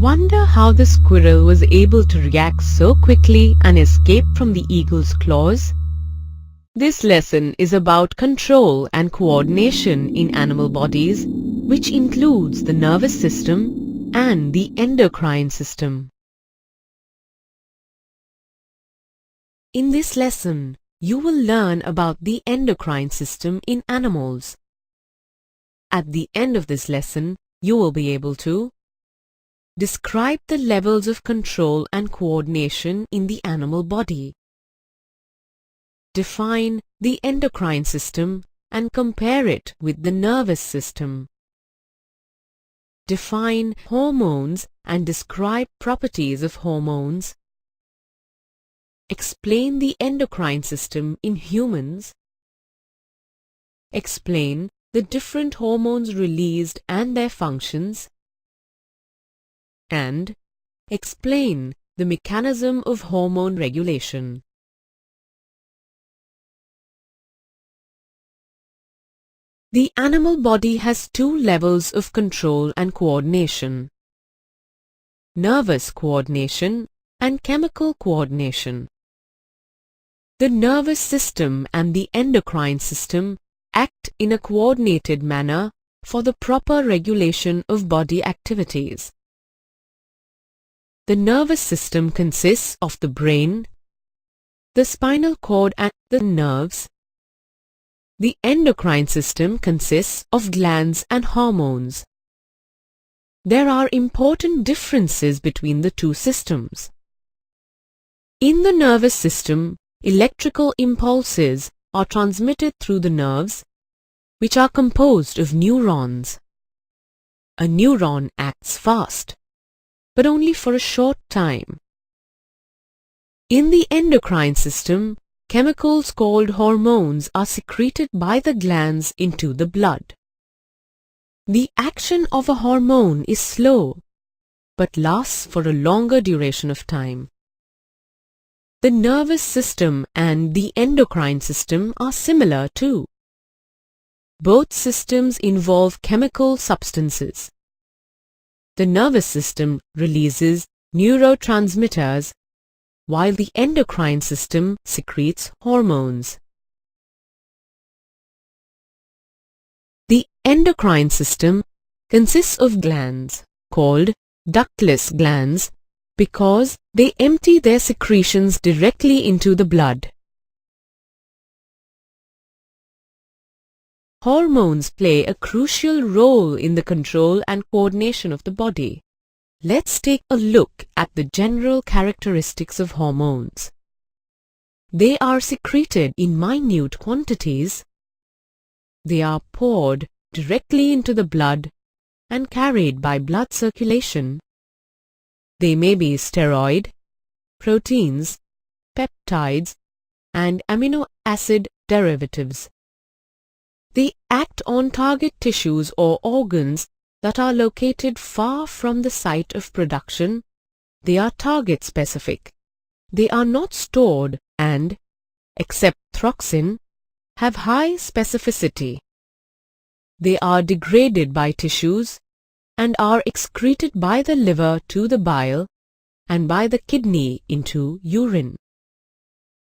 Wonder how the squirrel was able to react so quickly and escape from the eagle's claws? This lesson is about control and coordination in animal bodies, which includes the nervous system and the endocrine system. In this lesson, you will learn about the endocrine system in animals. At the end of this lesson, you will be able to describe the levels of control and coordination in the animal body. Define the endocrine system and compare it with the nervous system. Define hormones and describe properties of hormones. Explain the endocrine system in humans. Explain the different hormones released and their functions. And explain the mechanism of hormone regulation. The animal body has two levels of control and coordination: nervous coordination and chemical coordination. The nervous system and the endocrine system act in a coordinated manner for the proper regulation of body activities. The nervous system consists of the brain, the spinal cord and the nerves. The endocrine system consists of glands and hormones. There are important differences between the two systems. In the nervous system, electrical impulses are transmitted through the nerves, which are composed of neurons. A neuron acts fast, but only for a short time. In the endocrine system, chemicals called hormones are secreted by the glands into the blood. The action of a hormone is slow, but lasts for a longer duration of time. The nervous system and the endocrine system are similar too. Both systems involve chemical substances. The nervous system releases neurotransmitters, while the endocrine system secretes hormones. The endocrine system consists of glands called ductless glands because they empty their secretions directly into the blood. Hormones play a crucial role in the control and coordination of the body. Let's take a look at the general characteristics of hormones. They are secreted in minute quantities. They are poured directly into the blood and carried by blood circulation. They may be steroid, proteins, peptides, and amino acid derivatives. They act on target tissues or organs that are located far from the site of production. They are target specific. They are not stored and, except thyroxine, have high specificity. They are degraded by tissues and are excreted by the liver to the bile and by the kidney into urine.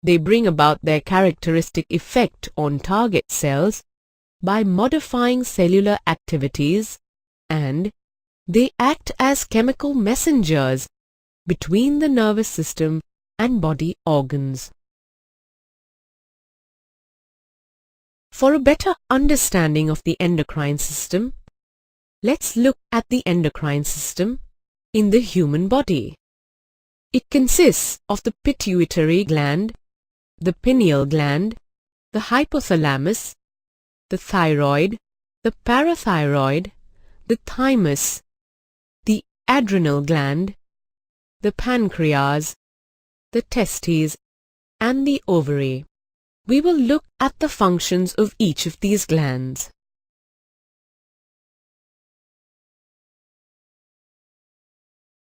They bring about their characteristic effect on target cells by modifying cellular activities, and they act as chemical messengers between the nervous system and body organs. For a better understanding of the endocrine system, let's look at the endocrine system in the human body. It consists of the pituitary gland, the pineal gland, the hypothalamus, the thyroid, the parathyroid, the thymus, the adrenal gland, the pancreas, the testes, and the ovary. We will look at the functions of each of these glands.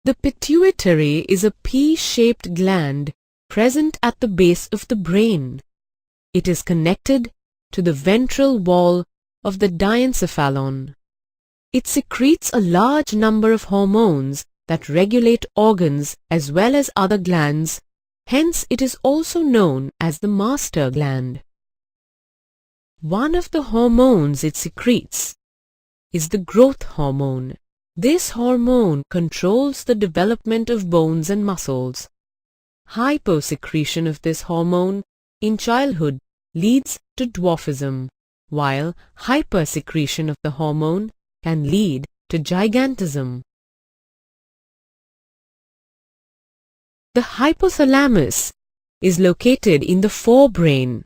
The pituitary is a pea-shaped gland present at the base of the brain. It is connected to the ventral wall of the diencephalon. It secretes a large number of hormones that regulate organs as well as other glands, hence it is also known as the master gland. One of the hormones it secretes is the growth hormone. This hormone controls the development of bones and muscles. Hyposecretion of this hormone in childhood leads to dwarfism, while hypersecretion of the hormone can lead to gigantism. The hypothalamus is located in the forebrain.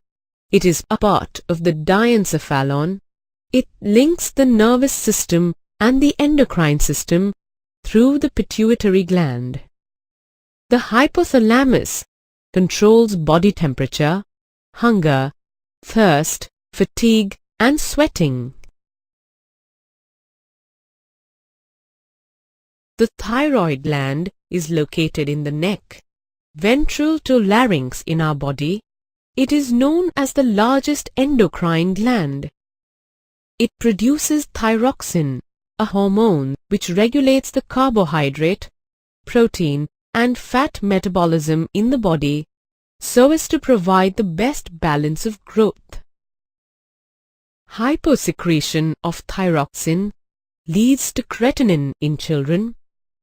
It is a part of the diencephalon. It links the nervous system and the endocrine system through the pituitary gland. The hypothalamus controls body temperature, hunger, thirst, fatigue, and sweating. The thyroid gland is located in the neck, ventral to larynx in our body. It is known as the largest endocrine gland. It produces thyroxine, a hormone which regulates the carbohydrate, protein, and fat metabolism in the body so as to provide the best balance of growth. Hyposecretion of thyroxine leads to creatinine in children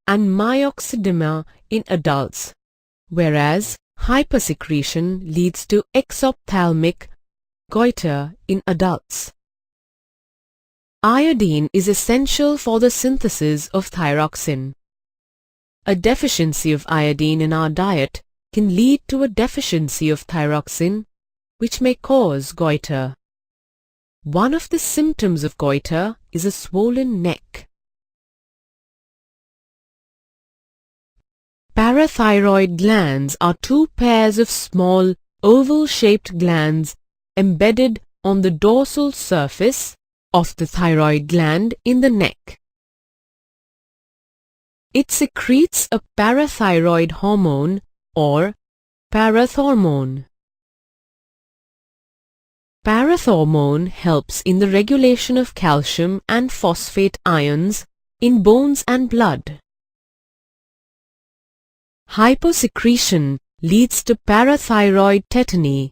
and myxedema in adults, whereas hypersecretion leads to exophthalmic goiter in adults. Iodine is essential for the synthesis of thyroxine. A deficiency of iodine in our diet can lead to a deficiency of thyroxine, which may cause goiter. One of the symptoms of goiter is a swollen neck. Parathyroid glands are two pairs of small, oval-shaped glands embedded on the dorsal surface of the thyroid gland in the neck. It secretes a parathyroid hormone or parathormone. Parathormone helps in the regulation of calcium and phosphate ions in bones and blood. Hyposecretion leads to parathyroid tetany,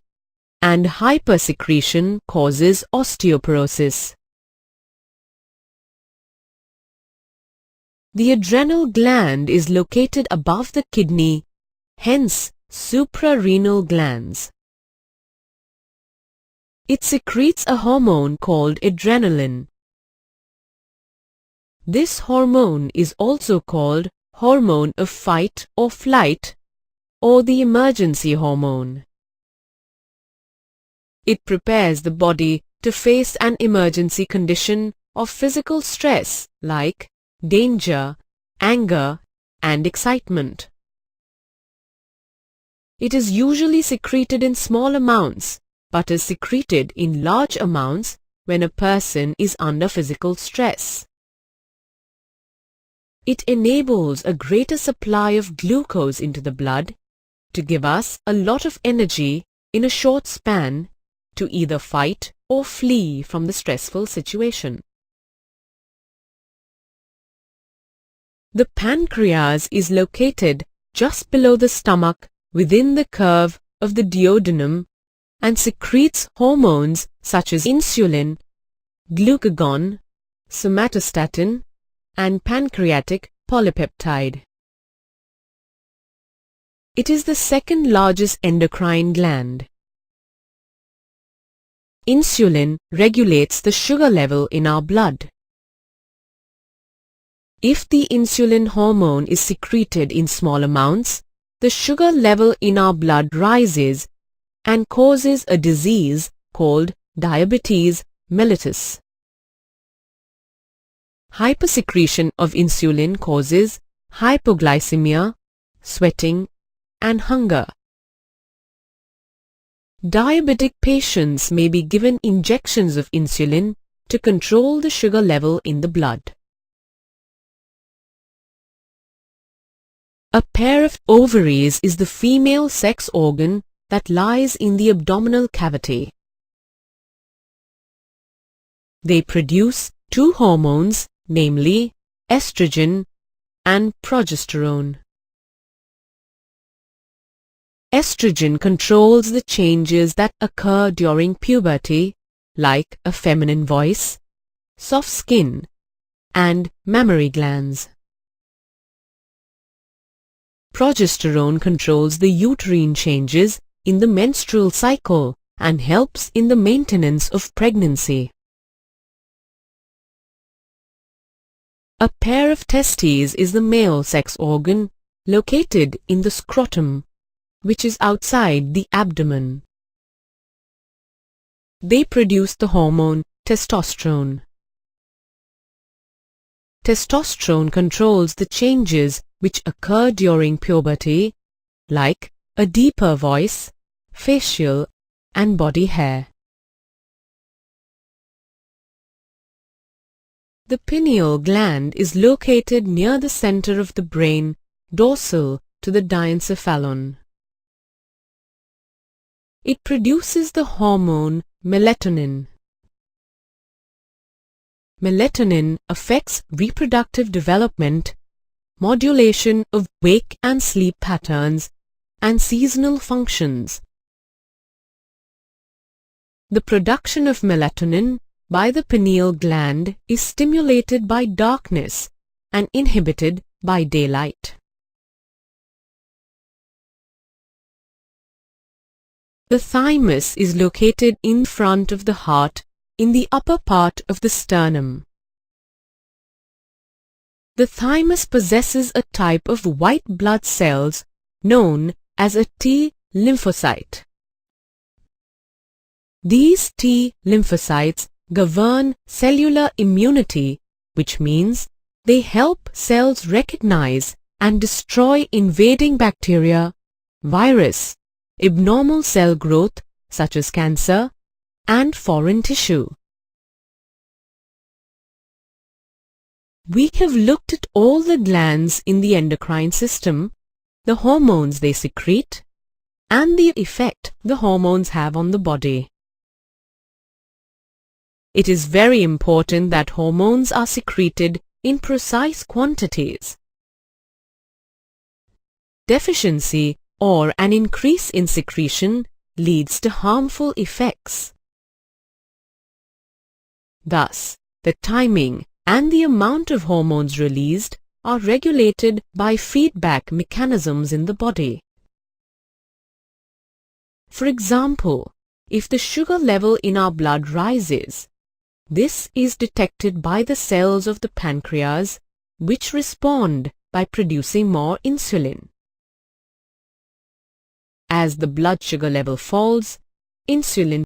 and hypersecretion causes osteoporosis. The adrenal gland is located above the kidney, hence suprarenal glands. It secretes a hormone called adrenaline. This hormone is also called hormone of fight or flight, or the emergency hormone. It prepares the body to face an emergency condition of physical stress like danger, anger, and excitement. It is usually secreted in small amounts, but is secreted in large amounts when a person is under physical stress. It enables a greater supply of glucose into the blood to give us a lot of energy in a short span to either fight or flee from the stressful situation. The pancreas is located just below the stomach within the curve of the duodenum and secretes hormones such as insulin, glucagon, somatostatin, and pancreatic polypeptide. It is the second largest endocrine gland. Insulin regulates the sugar level in our blood. If the insulin hormone is secreted in small amounts, the sugar level in our blood rises and causes a disease called diabetes mellitus. Hypersecretion of insulin causes hypoglycemia, sweating, and hunger. Diabetic patients may be given injections of insulin to control the sugar level in the blood. A pair of ovaries is the female sex organ that lies in the abdominal cavity. They produce two hormones, namely estrogen and progesterone. Estrogen controls the changes that occur during puberty, like a feminine voice, soft skin, and mammary glands. Progesterone controls the uterine changes in the menstrual cycle and helps in the maintenance of pregnancy. A pair of testes is the male sex organ located in the scrotum, which is outside the abdomen. They produce the hormone testosterone. Testosterone controls the changes which occur during puberty, like a deeper voice, facial and body hair. The pineal gland is located near the center of the brain, dorsal to the diencephalon. It produces the hormone melatonin. Melatonin affects reproductive development, modulation of wake and sleep patterns, and seasonal functions. The production of melatonin by the pineal gland is stimulated by darkness and inhibited by daylight. The thymus is located in front of the heart in the upper part of the sternum. The thymus possesses a type of white blood cells known as a T lymphocyte. These T lymphocytes govern cellular immunity, which means they help cells recognize and destroy invading bacteria, virus, abnormal cell growth such as cancer, and foreign tissue. We have looked at all the glands in the endocrine system, the hormones they secrete, and the effect the hormones have on the body. It is very important that hormones are secreted in precise quantities. Deficiency or an increase in secretion leads to harmful effects. Thus, the timing and the amount of hormones released are regulated by feedback mechanisms in the body. For example, if the sugar level in our blood rises, this is detected by the cells of the pancreas, which respond by producing more insulin. As the blood sugar level falls, insulin